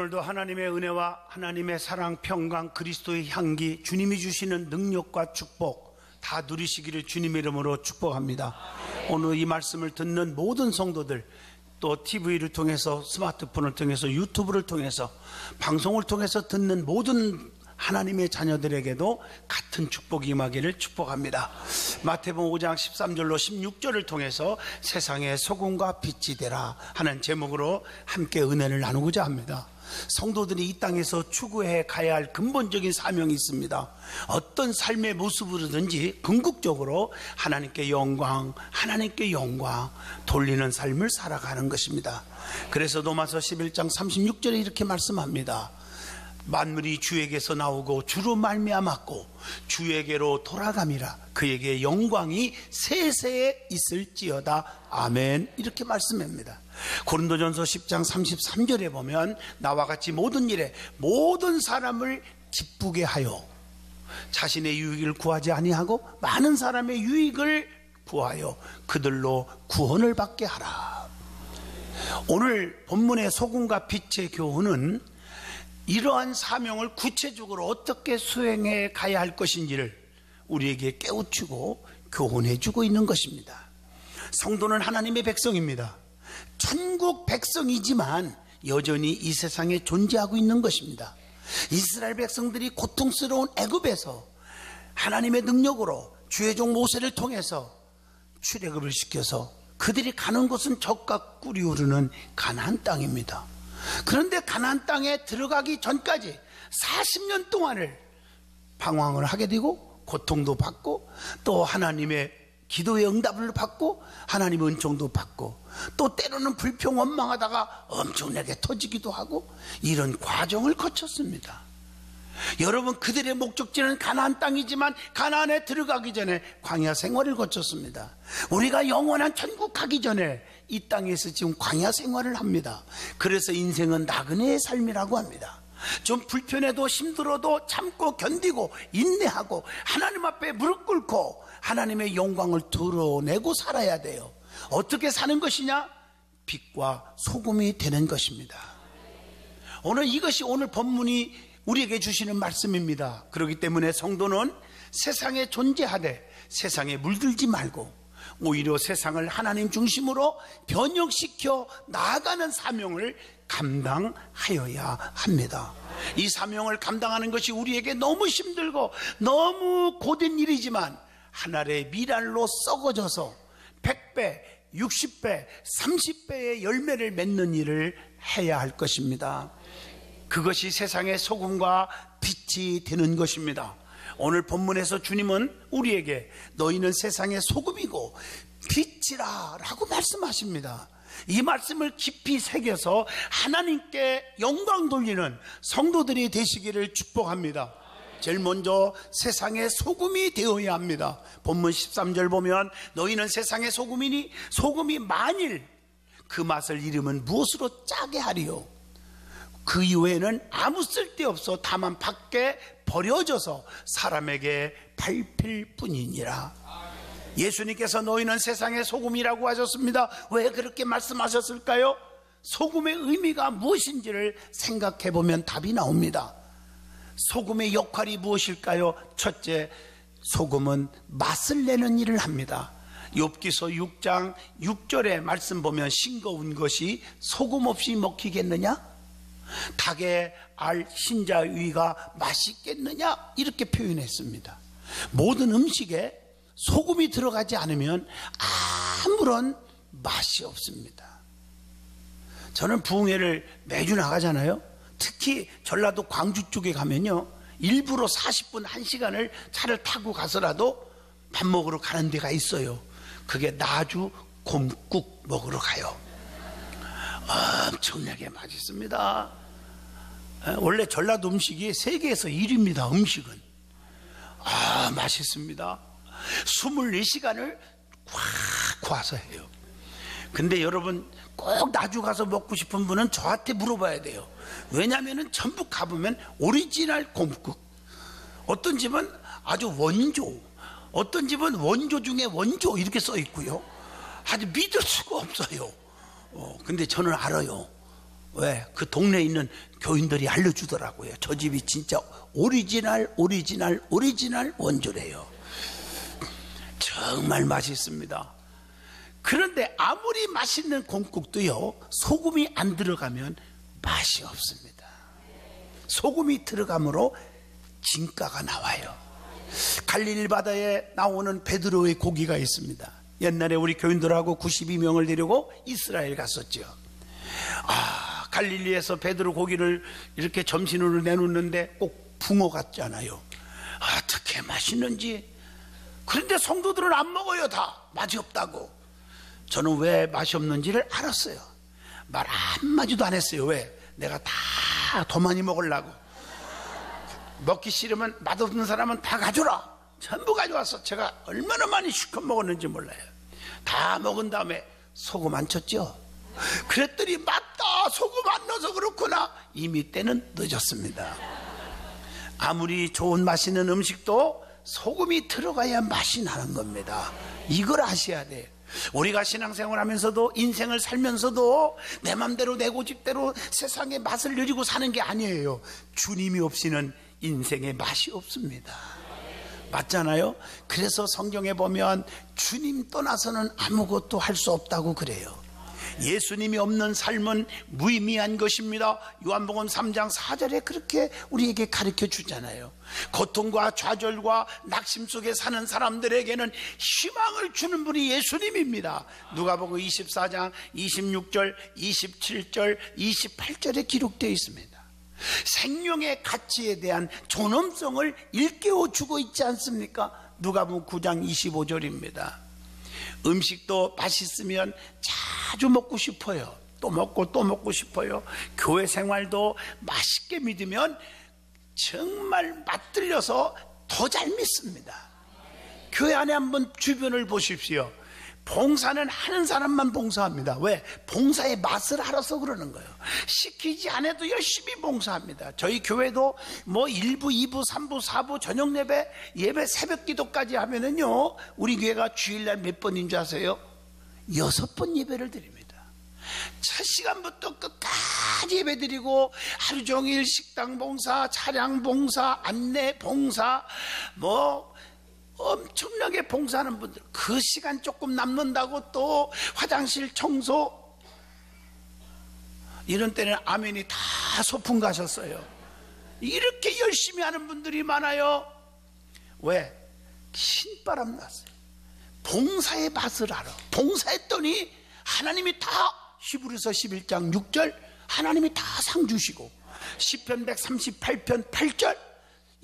오늘도 하나님의 은혜와 하나님의 사랑, 평강, 그리스도의 향기, 주님이 주시는 능력과 축복 다 누리시기를 주님의 이름으로 축복합니다. 오늘 이 말씀을 듣는 모든 성도들, 또 TV를 통해서, 스마트폰을 통해서, 유튜브를 통해서, 방송을 통해서 듣는 모든 하나님의 자녀들에게도 같은 축복이 임하기를 축복합니다. 마태복음 5장 13절로 16절을 통해서 세상의 소금과 빛이 되라 하는 제목으로 함께 은혜를 나누고자 합니다. 성도들이 이 땅에서 추구해 가야 할 근본적인 사명이 있습니다. 어떤 삶의 모습으로든지 궁극적으로 하나님께 영광 돌리는 삶을 살아가는 것입니다. 그래서 로마서 11장 36절에 이렇게 말씀합니다. 만물이 주에게서 나오고 주로 말미암았고 주에게로 돌아감이라. 그에게 영광이 세세에 있을지어다. 아멘. 이렇게 말씀합니다. 고린도전서 10장 33절에 보면 나와 같이 모든 일에 모든 사람을 기쁘게 하여 자신의 유익을 구하지 아니하고 많은 사람의 유익을 구하여 그들로 구원을 받게 하라. 오늘 본문의 소금과 빛의 교훈은 이러한 사명을 구체적으로 어떻게 수행해 가야 할 것인지를 우리에게 깨우치고 교훈해주고 있는 것입니다. 성도는 하나님의 백성입니다. 천국 백성이지만 여전히 이 세상에 존재하고 있는 것입니다. 이스라엘 백성들이 고통스러운 애굽에서 하나님의 능력으로 주의 종 모세를 통해서 출애굽을 시켜서 그들이 가는 곳은 적과 꿀이 흐르는 가나안 땅입니다. 그런데 가나안 땅에 들어가기 전까지 40년 동안을 방황을 하게 되고 고통도 받고 또 하나님의 기도의 응답을 받고 하나님의 은총도 받고 또 때로는 불평 원망하다가 엄청나게 터지기도 하고 이런 과정을 거쳤습니다. 여러분, 그들의 목적지는 가나안 땅이지만 가나안에 들어가기 전에 광야 생활을 거쳤습니다. 우리가 영원한 천국 가기 전에 이 땅에서 지금 광야 생활을 합니다. 그래서 인생은 나그네의 삶이라고 합니다. 좀 불편해도 힘들어도 참고 견디고 인내하고 하나님 앞에 무릎 꿇고 하나님의 영광을 드러내고 살아야 돼요. 어떻게 사는 것이냐? 빛과 소금이 되는 것입니다. 이것이 오늘 본문이 우리에게 주시는 말씀입니다. 그렇기 때문에 성도는 세상에 존재하되 세상에 물들지 말고 오히려 세상을 하나님 중심으로 변형시켜 나아가는 사명을 감당하여야 합니다. 이 사명을 감당하는 것이 우리에게 너무 힘들고 너무 고된 일이지만 하늘의 미랄로 썩어져서 100배, 60배, 30배의 열매를 맺는 일을 해야 할 것입니다. 그것이 세상의 소금과 빛이 되는 것입니다. 오늘 본문에서 주님은 우리에게 너희는 세상의 소금이고 빛이라 라고 말씀하십니다. 이 말씀을 깊이 새겨서 하나님께 영광 돌리는 성도들이 되시기를 축복합니다. 제일 먼저 세상의 소금이 되어야 합니다. 본문 13절 보면 너희는 세상의 소금이니 소금이 만일 그 맛을 잃으면 무엇으로 짜게 하리요? 그 이후에는 아무 쓸데없어 다만 밖에 버려져서 사람에게 밟힐 뿐이니라. 예수님께서 너희는 세상의 소금이라고 하셨습니다. 왜 그렇게 말씀하셨을까요? 소금의 의미가 무엇인지를 생각해 보면 답이 나옵니다. 소금의 역할이 무엇일까요? 첫째, 소금은 맛을 내는 일을 합니다. 욥기서 6장 6절의 말씀 보면 싱거운 것이 소금 없이 먹히겠느냐? 닭의 알 흰자위가 맛있겠느냐? 이렇게 표현했습니다. 모든 음식에 소금이 들어가지 않으면 아무런 맛이 없습니다. 저는 부흥회를 매주 나가잖아요. 특히 전라도 광주 쪽에 가면요, 일부러 40분 1시간을 차를 타고 가서라도 밥 먹으러 가는 데가 있어요. 그게 나주 곰국 먹으러 가요. 엄청나게 맛있습니다. 원래 전라도 음식이 세계에서 1위입니다. 음식은 맛있습니다. 24시간을 확 구워서 해요. 근데 여러분, 꼭 나주 가서 먹고 싶은 분은 저한테 물어봐야 돼요. 왜냐하면 전부 가보면 오리지널 곰국, 어떤 집은 아주 원조, 어떤 집은 원조 중에 원조 이렇게 써 있고요. 아주 믿을 수가 없어요. 근데 저는 알아요. 왜? 그 동네에 있는 교인들이 알려주더라고요. 저 집이 진짜 오리지널 원조래요. 정말 맛있습니다. 그런데 아무리 맛있는 곰국도요, 소금이 안 들어가면 맛이 없습니다. 소금이 들어감으로 진가가 나와요. 갈릴리 바다에 나오는 베드로의 고기가 있습니다. 옛날에 우리 교인들하고 92명을 데리고 이스라엘 갔었죠. 갈릴리에서 베드로 고기를 이렇게 점심으로 내놓는데 꼭 붕어 같잖아요. 어떻게 맛있는지. 그런데 성도들은 안 먹어요. 다 맛이 없다고. 저는 왜 맛이 없는지를 알았어요. 말 한마디도 안 했어요. 왜? 내가 다 더 많이 먹으려고. 먹기 싫으면 맛없는 사람은 다 가져라. 전부 가져와서 제가 얼마나 많이 실컷 먹었는지 몰라요. 다 먹은 다음에 소금 안 쳤죠. 그랬더니 맞다, 소금 안 넣어서 그렇구나. 이미 때는 늦었습니다. 아무리 좋은 맛있는 음식도 소금이 들어가야 맛이 나는 겁니다. 이걸 아셔야 돼요. 우리가 신앙생활 하면서도, 인생을 살면서도 내 맘대로 내 고집대로 세상의 맛을 누리고 사는 게 아니에요. 주님이 없이는 인생의 맛이 없습니다. 맞잖아요? 그래서 성경에 보면 주님 떠나서는 아무것도 할 수 없다고 그래요. 예수님이 없는 삶은 무의미한 것입니다. 요한복음 3장 4절에 그렇게 우리에게 가르쳐 주잖아요. 고통과 좌절과 낙심 속에 사는 사람들에게는 희망을 주는 분이 예수님입니다. 누가복음 24장 26절, 27절, 28절에 기록되어 있습니다. 생명의 가치에 대한 존엄성을 일깨워 주고 있지 않습니까? 누가복음 9장 25절입니다. 음식도 맛있으면 자주 먹고 싶어요. 또 먹고 싶어요. 교회 생활도 맛있게 믿으면 정말 맛들려서 더 잘 믿습니다. 교회 안에 한번 주변을 보십시오. 봉사는 하는 사람만 봉사합니다. 왜? 봉사의 맛을 알아서 그러는 거예요. 시키지 않아도 열심히 봉사합니다. 저희 교회도 뭐 1부, 2부, 3부, 4부 저녁 예배 새벽 기도까지 하면은요, 우리 교회가 주일날 몇 번인 줄 아세요? 6번 예배를 드립니다. 첫 시간부터 끝까지 예배 드리고 하루 종일 식당 봉사, 차량 봉사, 안내 봉사, 엄청나게 봉사하는 분들, 그 시간 조금 남는다고 또 화장실 청소, 이런 때는 아멘이 다 소풍 가셨어요. 이렇게 열심히 하는 분들이 많아요. 왜? 신바람 났어요. 봉사의 맛을 알아. 봉사했더니 하나님이 다, 히브리서 11장 6절, 하나님이 다 상 주시고, 시편 138편 8절,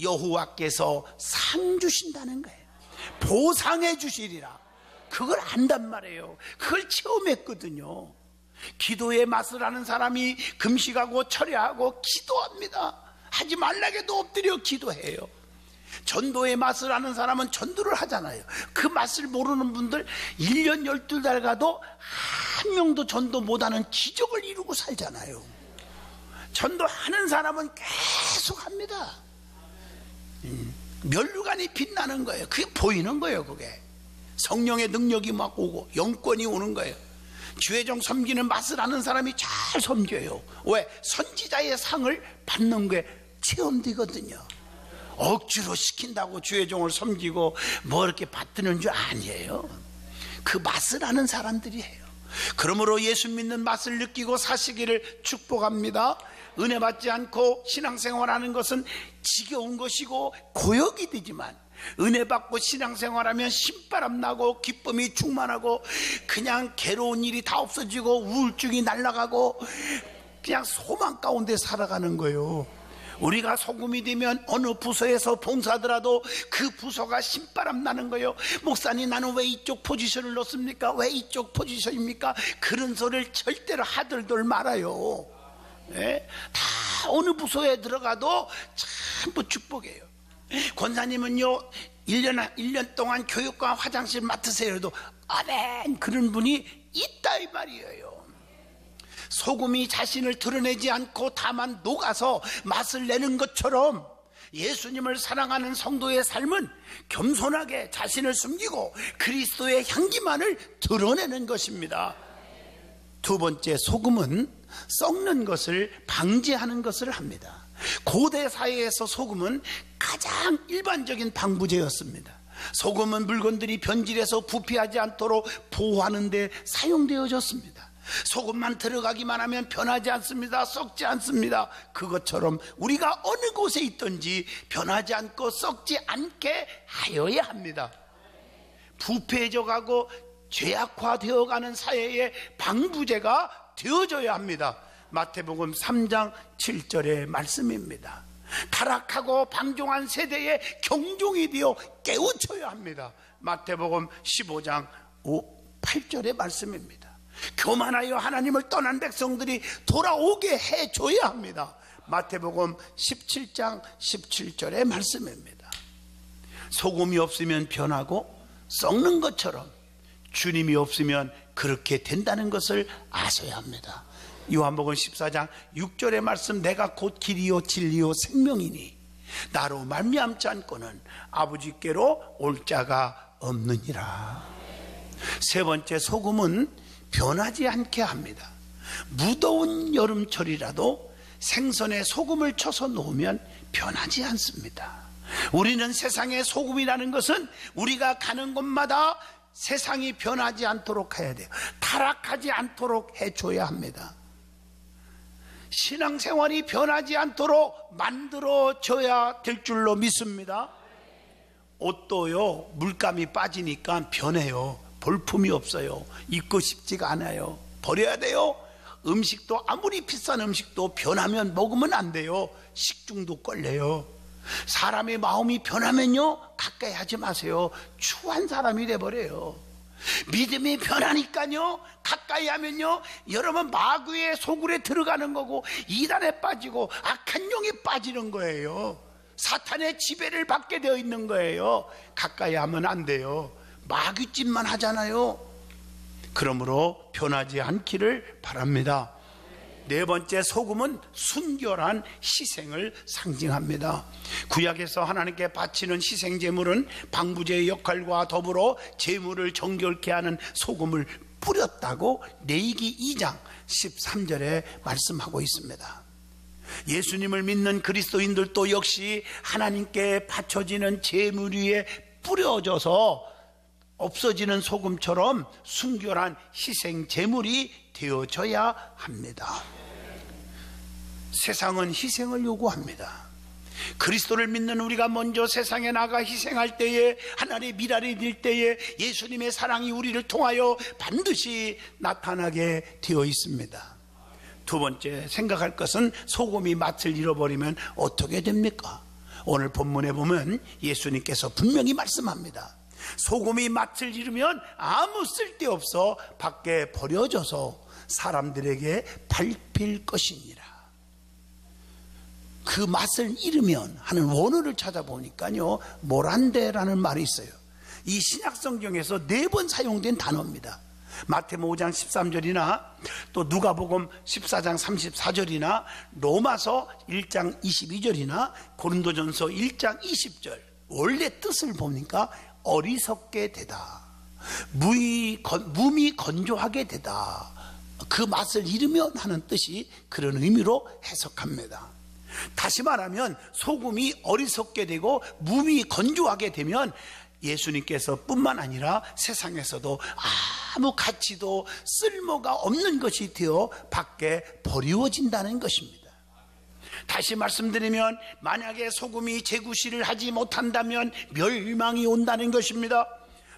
여호와께서 상 주신다는 거예요. 보상해 주시리라. 그걸 안단 말이에요. 그걸 체험했거든요. 기도의 맛을 아는 사람이 금식하고 철야하고 기도합니다. 하지 말라게도 엎드려 기도해요. 전도의 맛을 아는 사람은 전도를 하잖아요. 그 맛을 모르는 분들 1년 12달 가도 한 명도 전도 못하는 기적을 이루고 살잖아요. 전도하는 사람은 계속 합니다. 면류관이 빛나는 거예요. 그게 보이는 거예요. 그게 성령의 능력이 막 오고 영권이 오는 거예요. 주의종 섬기는 맛을 아는 사람이 잘 섬겨요. 왜? 선지자의 상을 받는 게 체험되거든요. 억지로 시킨다고 주의종을 섬기고 뭐 이렇게 받드는 줄 아니에요. 그 맛을 아는 사람들이 해요. 그러므로 예수 믿는 맛을 느끼고 사시기를 축복합니다. 은혜 받지 않고 신앙생활하는 것은 지겨운 것이고 고역이 되지만, 은혜 받고 신앙생활하면 신바람 나고 기쁨이 충만하고 그냥 괴로운 일이 다 없어지고 우울증이 날아가고 그냥 소망 가운데 살아가는 거예요. 우리가 소금이 되면 어느 부서에서 봉사하더라도 그 부서가 신바람 나는 거예요. 목사님, 나는 왜 이쪽 포지션을 넣습니까? 왜 이쪽 포지션입니까? 그런 소리를 절대로 하들들 말아요. 네? 다 어느 부서에 들어가도 전부 축복이에요. 권사님은요 1년 동안 교육과 화장실 맡으세요 해도 아멘, 그런 분이 있다 이 말이에요. 소금이 자신을 드러내지 않고 다만 녹아서 맛을 내는 것처럼 예수님을 사랑하는 성도의 삶은 겸손하게 자신을 숨기고 그리스도의 향기만을 드러내는 것입니다. 두 번째, 소금은 썩는 것을 방지하는 것을 합니다. 고대 사회에서 소금은 가장 일반적인 방부제였습니다. 소금은 물건들이 변질해서 부패하지 않도록 보호하는 데 사용되어졌습니다. 소금만 들어가기만 하면 변하지 않습니다. 썩지 않습니다. 그것처럼 우리가 어느 곳에 있든지 변하지 않고 썩지 않게 하여야 합니다. 부패해져가고 죄악화되어가는 사회의 방부제가 되어져야 합니다. 마태복음 3장 7절의 말씀입니다. 타락하고 방종한 세대의 경종이 되어 깨우쳐야 합니다. 마태복음 15장 8절의 말씀입니다. 교만하여 하나님을 떠난 백성들이 돌아오게 해줘야 합니다. 마태복음 17장 17절의 말씀입니다. 소금이 없으면 변하고 썩는 것처럼 주님이 없으면 그렇게 된다는 것을 아셔야 합니다. 요한복음 14장 6절의 말씀, 내가 곧 길이요 진리요 생명이니 나로 말미암지 않고는 아버지께로 올 자가 없느니라. 세 번째, 소금은 변하지 않게 합니다. 무더운 여름철이라도 생선에 소금을 쳐서 놓으면 변하지 않습니다. 우리는 세상의 소금이라는 것은 우리가 가는 곳마다 세상이 변하지 않도록 해야 돼요. 타락하지 않도록 해줘야 합니다. 신앙생활이 변하지 않도록 만들어져야 될 줄로 믿습니다. 옷도요, 물감이 빠지니까 변해요. 볼품이 없어요. 입고 싶지가 않아요. 버려야 돼요. 음식도 아무리 비싼 음식도 변하면 먹으면 안 돼요. 식중독 걸려요. 사람의 마음이 변하면요, 가까이 하지 마세요. 추한 사람이 돼버려요. 믿음이 변하니까요, 가까이 하면요, 여러분 마귀의 소굴에 들어가는 거고 이단에 빠지고 악한 영에 빠지는 거예요. 사탄의 지배를 받게 되어 있는 거예요. 가까이 하면 안 돼요. 마귀짓만 하잖아요. 그러므로 변하지 않기를 바랍니다. 네 번째, 소금은 순결한 희생을 상징합니다. 구약에서 하나님께 바치는 희생 제물은 방부제의 역할과 더불어 제물을 정결케 하는 소금을 뿌렸다고 레위기 2장 13절에 말씀하고 있습니다. 예수님을 믿는 그리스도인들도 역시 하나님께 바쳐지는 제물 위에 뿌려져서 없어지는 소금처럼 순결한 희생 제물이 되어져야 합니다. 세상은 희생을 요구합니다. 그리스도를 믿는 우리가 먼저 세상에 나가 희생할 때에, 하나님의 미랄이 될 때에 예수님의 사랑이 우리를 통하여 반드시 나타나게 되어 있습니다. 두 번째, 생각할 것은 소금이 맛을 잃어버리면 어떻게 됩니까? 오늘 본문에 보면 예수님께서 분명히 말씀합니다. 소금이 맛을 잃으면 아무 쓸데없어 밖에 버려져서 사람들에게 밟힐 것이니라. 그 맛을 잃으면 하는 원어를 찾아보니까요, 모란데라는 말이 있어요. 이 신약성경에서 4번 사용된 단어입니다. 마태복음 5장 13절이나 또 누가복음 14장 34절이나 로마서 1장 22절이나 고린도전서 1장 20절. 원래 뜻을 보니까 어리석게 되다, 몸이 건조하게 되다, 그 맛을 잃으면 하는 뜻이 그런 의미로 해석합니다. 다시 말하면 소금이 어리석게 되고 몸이 건조하게 되면 예수님께서 뿐만 아니라 세상에서도 아무 가치도 쓸모가 없는 것이 되어 밖에 버리워진다는 것입니다. 다시 말씀드리면 만약에 소금이 재구실을 하지 못한다면 멸망이 온다는 것입니다.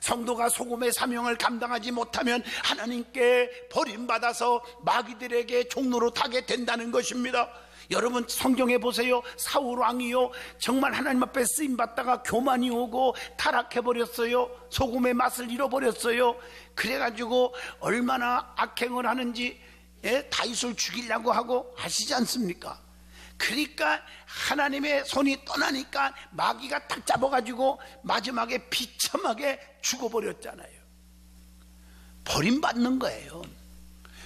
성도가 소금의 사명을 감당하지 못하면 하나님께 버림받아서 마귀들에게 종로로 타게 된다는 것입니다. 여러분 성경에 보세요. 사울 왕이요, 정말 하나님 앞에 쓰임받다가 교만이 오고 타락해버렸어요. 소금의 맛을 잃어버렸어요. 그래가지고 얼마나 악행을 하는지 다윗을 죽이려고 하고 아시지 않습니까? 그러니까 하나님의 손이 떠나니까 마귀가 딱 잡아가지고 마지막에 비참하게 죽어버렸잖아요. 버림받는 거예요.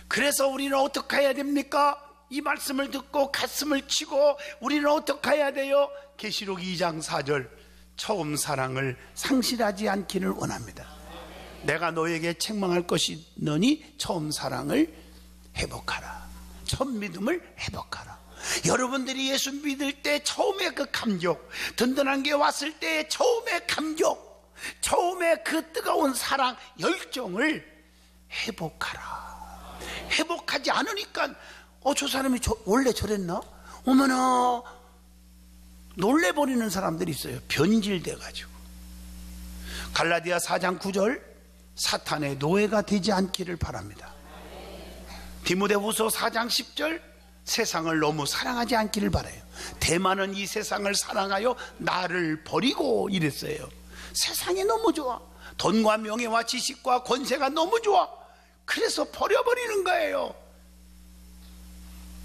그래서 우리는 어떻게 해야 됩니까? 이 말씀을 듣고 가슴을 치고 우리는 어떻게 해야 돼요? 계시록 2장 4절, 처음 사랑을 상실하지 않기를 원합니다. 내가 너에게 책망할 것이 너니 처음 사랑을 회복하라. 첫 믿음을 회복하라. 여러분들이 예수 믿을 때 처음에 그 감격, 든든한 게 왔을 때 처음에 감격, 처음에 그 뜨거운 사랑, 열정을 회복하라. 회복하지 않으니까 저 사람이 원래 저랬나? 어머나, 놀래버리는 사람들이 있어요. 변질돼가지고. 갈라디아 4장 9절, 사탄의 노예가 되지 않기를 바랍니다. 디모데후서 4장 10절, 세상을 너무 사랑하지 않기를 바라요. 대만은 이 세상을 사랑하여 나를 버리고 이랬어요. 세상이 너무 좋아. 돈과 명예와 지식과 권세가 너무 좋아. 그래서 버려버리는 거예요.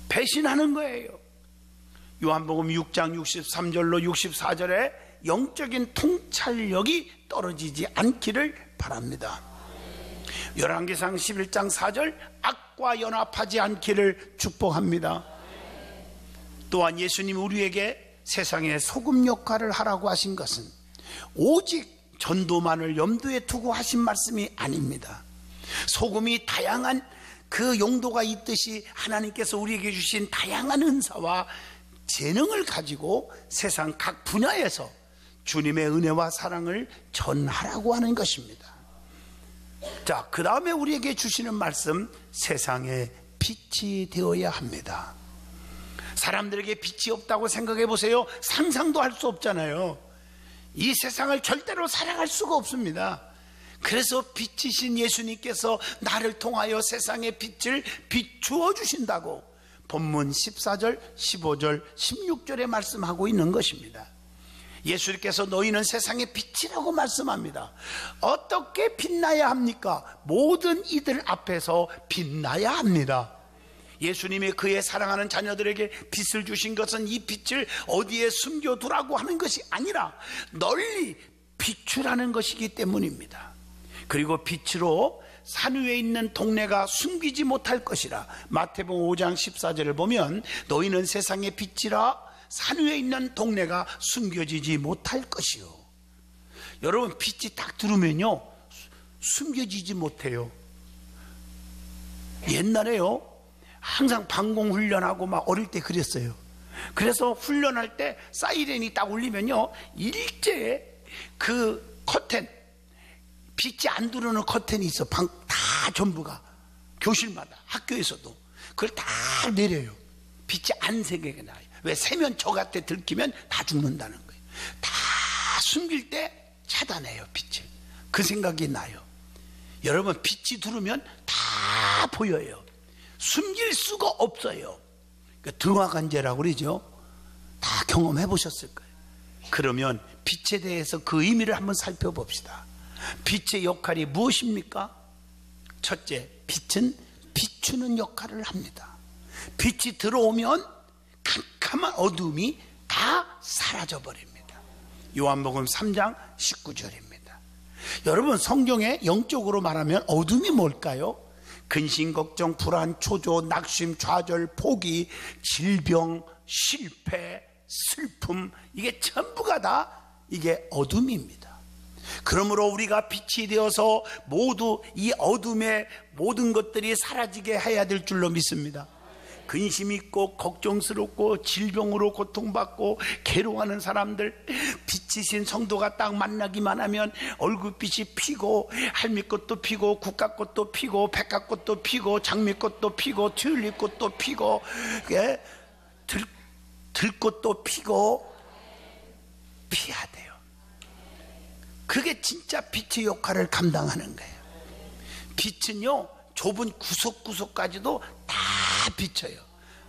배신하는 거예요. 요한복음 6장 63절로 64절에 영적인 통찰력이 떨어지지 않기를 바랍니다. 열왕기상 11장 4절, 악과 연합하지 않기를 축복합니다. 또한 예수님 우리에게 세상의 소금 역할을 하라고 하신 것은 오직 전도만을 염두에 두고 하신 말씀이 아닙니다. 소금이 다양한 그 용도가 있듯이 하나님께서 우리에게 주신 다양한 은사와 재능을 가지고 세상 각 분야에서 주님의 은혜와 사랑을 전하라고 하는 것입니다. 자, 그 다음에 우리에게 주시는 말씀, 세상의 빛이 되어야 합니다. 사람들에게 빛이 없다고 생각해 보세요. 상상도 할 수 없잖아요. 이 세상을 절대로 살아갈 수가 없습니다. 그래서 빛이신 예수님께서 나를 통하여 세상의 빛을 비추어 주신다고 본문 14절, 15절, 16절에 말씀하고 있는 것입니다. 예수님께서 너희는 세상의 빛이라고 말씀합니다. 어떻게 빛나야 합니까? 모든 이들 앞에서 빛나야 합니다. 예수님이 그의 사랑하는 자녀들에게 빛을 주신 것은 이 빛을 어디에 숨겨두라고 하는 것이 아니라 널리 비추라는 것이기 때문입니다. 그리고 빛으로 산 위에 있는 동네가 숨기지 못할 것이라. 마태복음 5장 14절을 보면 너희는 세상의 빛이라 산 위에 있는 동네가 숨겨지지 못할 것이요. 여러분, 빛이 딱 들으면요 숨겨지지 못해요. 옛날에요 항상 방공훈련하고 막 어릴 때 그랬어요. 그래서 훈련할 때 사이렌이 딱 울리면요 일제에 그 커튼, 빛이 안 들어오는 커튼이 있어. 방 다 전부가 교실마다 학교에서도 그걸 다 내려요. 빛이 안 새게 나요. 왜? 새면 저한테 들키면 다 죽는다는 거예요. 다 숨길 때 차단해요, 빛을. 그 생각이 나요. 여러분, 빛이 들으면 다 보여요. 숨길 수가 없어요. 그러니까 등화관제라고 그러죠. 다 경험해 보셨을 거예요. 그러면 빛에 대해서 그 의미를 한번 살펴봅시다. 빛의 역할이 무엇입니까? 첫째, 빛은 비추는 역할을 합니다. 빛이 들어오면 캄캄한 어둠이 다 사라져 버립니다. 요한복음 3장 19절입니다. 여러분, 성경에 영적으로 말하면 어둠이 뭘까요? 근심, 걱정, 불안, 초조, 낙심, 좌절, 포기, 질병, 실패, 슬픔, 이게 전부가 다 이게 어둠입니다. 그러므로 우리가 빛이 되어서 모두 이 어둠의 모든 것들이 사라지게 해야 될 줄로 믿습니다. 근심 있고 걱정스럽고 질병으로 고통받고 괴로워하는 사람들, 빛이신 성도가 딱 만나기만 하면 얼굴빛이 피고 할미꽃도 피고 국화꽃도 피고 백화꽃도 피고 장미꽃도 피고 튤립꽃도 피고 들꽃도 피고 피해야 돼요. 그게 진짜 빛의 역할을 감당하는 거예요. 빛은요 좁은 구석구석까지도 다 비춰요.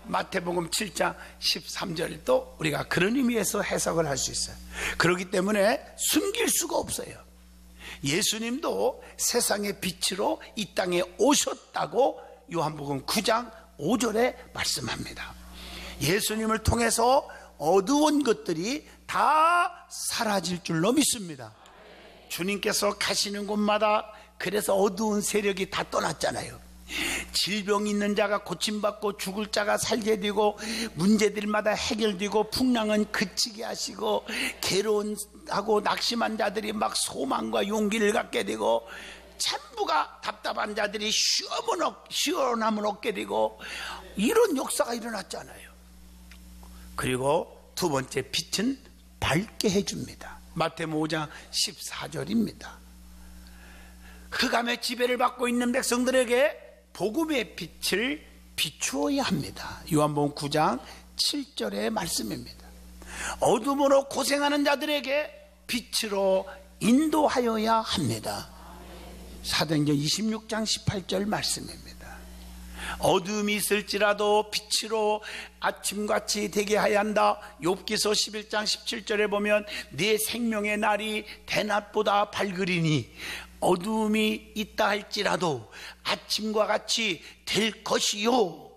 마태복음 7장 13절도 우리가 그런 의미에서 해석을 할 수 있어요. 그렇기 때문에 숨길 수가 없어요. 예수님도 세상의 빛으로 이 땅에 오셨다고 요한복음 9장 5절에 말씀합니다. 예수님을 통해서 어두운 것들이 다 사라질 줄로 믿습니다. 주님께서 가시는 곳마다 그래서 어두운 세력이 다 떠났잖아요. 질병 있는 자가 고침받고 죽을 자가 살게 되고 문제들마다 해결되고 풍랑은 그치게 하시고 괴로운하고 낙심한 자들이 막 소망과 용기를 갖게 되고 전부가 답답한 자들이 시원함을 얻게 되고 이런 역사가 일어났잖아요. 그리고 두 번째, 빛은 밝게 해줍니다. 마태복음 5장 14절입니다. 흑암의 지배를 받고 있는 백성들에게 복음의 빛을 비추어야 합니다. 요한복음 9장 7절의 말씀입니다. 어둠으로 고생하는 자들에게 빛으로 인도하여야 합니다. 사도행전 26장 18절 말씀입니다. 어둠이 있을지라도 빛으로 아침같이 되게 하여야 한다. 욥기서 11장 17절에 보면 네 생명의 날이 대낮보다 밝으리니 어둠이 있다 할지라도 아침과 같이 될 것이요.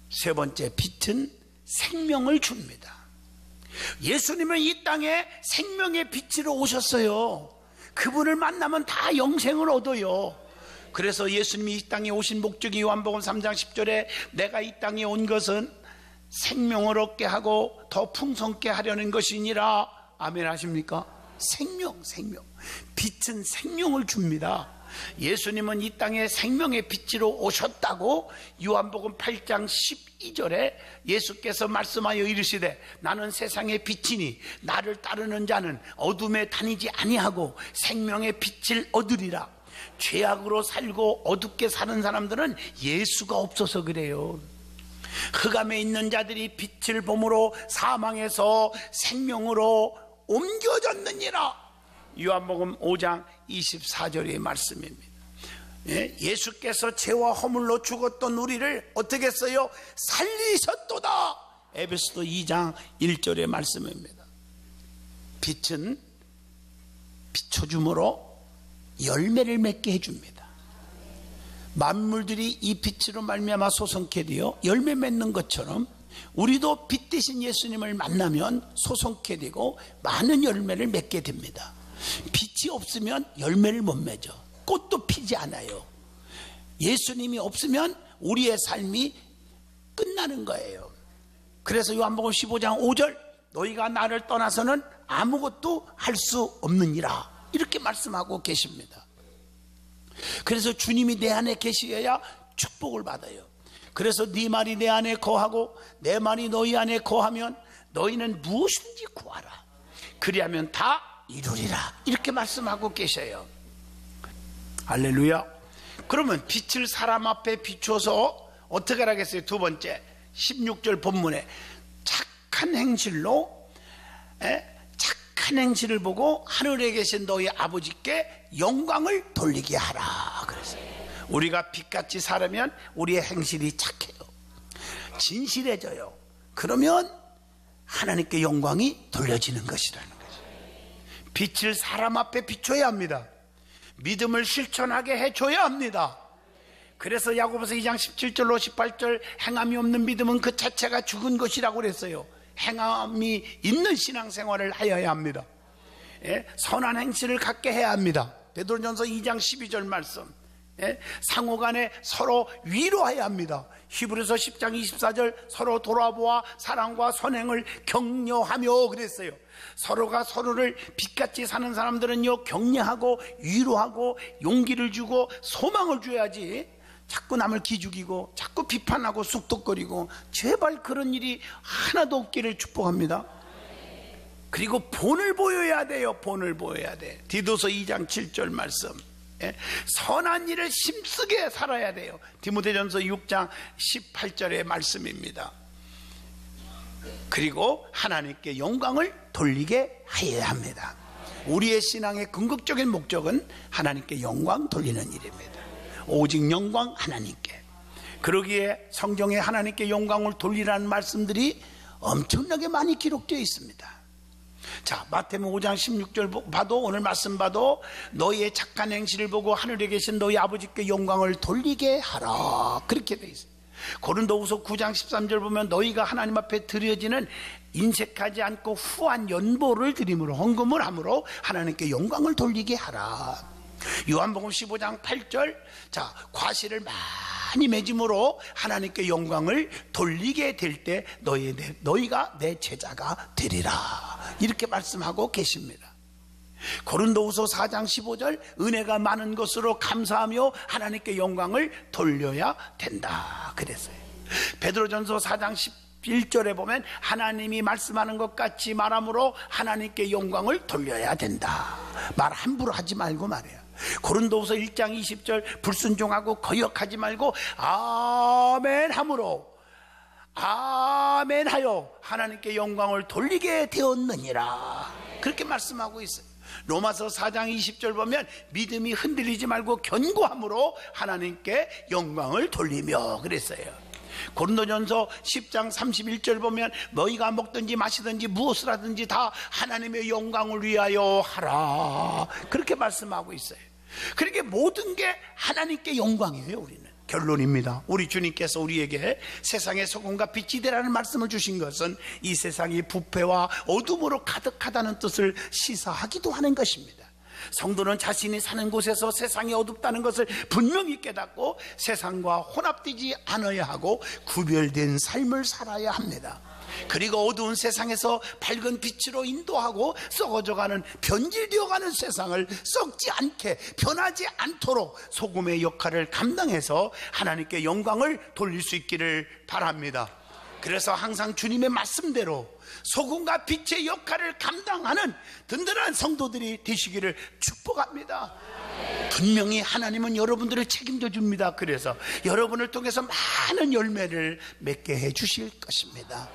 세 번째, 빛은 생명을 줍니다. 예수님은 이 땅에 생명의 빛으로 오셨어요. 그분을 만나면 다 영생을 얻어요. 그래서 예수님이 이 땅에 오신 목적이 요한복음 3장 10절에 내가 이 땅에 온 것은 생명을 얻게 하고 더 풍성케 하려는 것이니라. 아멘 하십니까? 생명. 빛은 생명을 줍니다. 예수님은 이 땅에 생명의 빛으로 오셨다고 요한복음 8장 12절에 예수께서 말씀하여 이르시되 나는 세상의 빛이니 나를 따르는 자는 어둠에 다니지 아니하고 생명의 빛을 얻으리라. 죄악으로 살고 어둡게 사는 사람들은 예수가 없어서 그래요. 흑암에 있는 자들이 빛을 봄으로 사망에서 생명으로 옮겨졌느니라. 요한복음 5장 24절의 말씀입니다. 예수께서 죄와 허물로 죽었던 우리를 어떻게 했어요? 살리셨도다. 에베소서 2장 1절의 말씀입니다. 빛은 비춰줌으로 열매를 맺게 해줍니다. 만물들이 이 빛으로 말미암아 소성케 되어 열매 맺는 것처럼 우리도 빛 대신 예수님을 만나면 소성케 되고 많은 열매를 맺게 됩니다. 빛이 없으면 열매를 못 맺어. 꽃도 피지 않아요. 예수님이 없으면 우리의 삶이 끝나는 거예요. 그래서 요한복음 15장 5절 너희가 나를 떠나서는 아무것도 할 수 없느니라 이렇게 말씀하고 계십니다. 그래서 주님이 내 안에 계셔야 축복을 받아요. 그래서 네 말이 내 안에 거하고 내 말이 너희 안에 거하면 너희는 무엇인지 구하라. 그리하면 다 이루리라. 이렇게 말씀하고 계셔요. 할렐루야. 그러면 빛을 사람 앞에 비춰서 어떻게 하겠어요? 두 번째 16절 본문에 착한 행실을 보고 하늘에 계신 너희 아버지께 영광을 돌리게 하라. 그래서 우리가 빛같이 살으면 우리의 행실이 착해요. 진실해져요. 그러면 하나님께 영광이 돌려지는 것이라는 거죠. 빛을 사람 앞에 비춰야 합니다. 믿음을 실천하게 해줘야 합니다. 그래서 야고보서 2장 17절로 18절 행함이 없는 믿음은 그 자체가 죽은 것이라고 그랬어요. 행함이 있는 신앙생활을 하여야 합니다. 선한 행실을 갖게 해야 합니다. 베드로전서 2장 12절 말씀. 상호간에 서로 위로해야 합니다. 히브리서 10장 24절 서로 돌아보아 사랑과 선행을 격려하며 그랬어요. 서로가 서로를 빛같이 사는 사람들은요 격려하고 위로하고 용기를 주고 소망을 줘야지 자꾸 남을 기죽이고 자꾸 비판하고 쑥덕거리고 제발 그런 일이 하나도 없기를 축복합니다. 그리고 본을 보여야 돼요. 본을 보여야 돼. 디도서 2장 7절 말씀. 선한 일을 힘쓰게 살아야 돼요. 디모데전서 6장 18절의 말씀입니다. 그리고 하나님께 영광을 돌리게 해야 합니다. 우리의 신앙의 궁극적인 목적은 하나님께 영광 돌리는 일입니다. 오직 영광 하나님께. 그러기에 성경에 하나님께 영광을 돌리라는 말씀들이 엄청나게 많이 기록되어 있습니다. 자, 마태복음 5장 16절 봐도 오늘 말씀 봐도 너희의 착한 행실을 보고 하늘에 계신 너희 아버지께 영광을 돌리게 하라 그렇게 되어 있어요. 고린도후서 9장 13절 보면 너희가 하나님 앞에 드려지는 인색하지 않고 후한 연보를 드림으로 헌금을 함으로 하나님께 영광을 돌리게 하라. 요한복음 15장 8절 자 과실을 많이 맺음으로 하나님께 영광을 돌리게 될 때 너희가 내 제자가 되리라 이렇게 말씀하고 계십니다. 고린도후서 4장 15절 은혜가 많은 것으로 감사하며 하나님께 영광을 돌려야 된다 그랬어요. 베드로전서 4장 11절에 보면 하나님이 말씀하는 것 같이 말함으로 하나님께 영광을 돌려야 된다. 말 함부로 하지 말고 말이야. 고린도후서 1장 20절 불순종하고 거역하지 말고 아멘 함으로 아멘 하여 하나님께 영광을 돌리게 되었느니라 그렇게 말씀하고 있어요. 로마서 4장 20절 보면 믿음이 흔들리지 말고 견고함으로 하나님께 영광을 돌리며 그랬어요. 고린도전서 10장 31절 보면 너희가 먹든지 마시든지 무엇을 하든지 다 하나님의 영광을 위하여 하라 그렇게 말씀하고 있어요. 그렇게 모든 게 하나님께 영광이에요. 우리는 결론입니다. 우리 주님께서 우리에게 세상의 소금과 빛이 되라는 말씀을 주신 것은 이 세상이 부패와 어둠으로 가득하다는 뜻을 시사하기도 하는 것입니다. 성도는 자신이 사는 곳에서 세상이 어둡다는 것을 분명히 깨닫고 세상과 혼합되지 않아야 하고 구별된 삶을 살아야 합니다. 그리고 어두운 세상에서 밝은 빛으로 인도하고 썩어져가는 변질되어가는 세상을 썩지 않게 변하지 않도록 소금의 역할을 감당해서 하나님께 영광을 돌릴 수 있기를 바랍니다. 그래서 항상 주님의 말씀대로 소금과 빛의 역할을 감당하는 든든한 성도들이 되시기를 축복합니다. 분명히 하나님은 여러분들을 책임져 줍니다. 그래서 여러분을 통해서 많은 열매를 맺게 해 주실 것입니다.